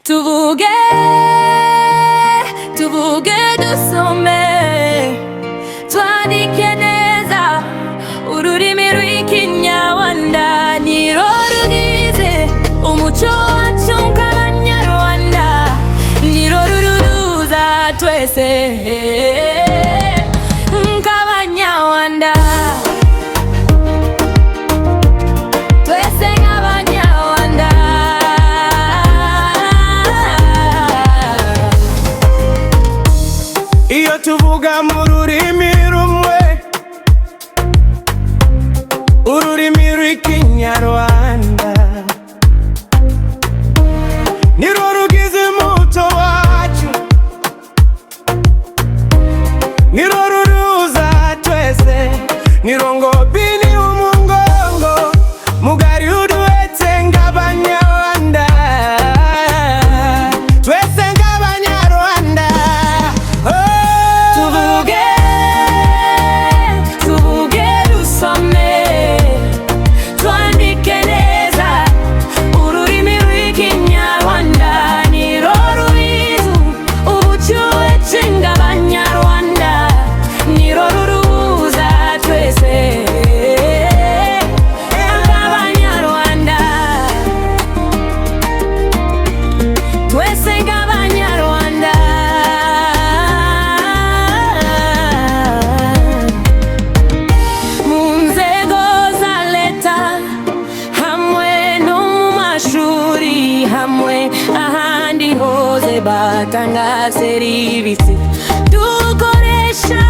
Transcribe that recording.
tuvuge dusome twandike neza ururimi rw'ikinyarwanda nirwo rugize umuco wacu nk'abanyarwanda, nirwo ruduhuza twese nk'abanyarwanda. Iyo tuvuga mu rurimi rumwe, ururimi rw'ikinyarwanda, nirwo rugize umuco wacu, nirwo ruduhuza twese, nirwo ngobyi n'umugongo mugari uduhetse nk'abanyarwanda, twese nk'abanyarwanda. Tuvuge dusome twandike neza ururimi rw'ikinyarwanda, nirwo rugize umuco wacu nk'abanyarwanda, nirwo ruduhuza twese nk'abanyarwanda, twese nk'abanyarwanda. Mu nzego za leta hamwe no mu mashuri, hamwe ahandi hose batanga serivisi, dukoresha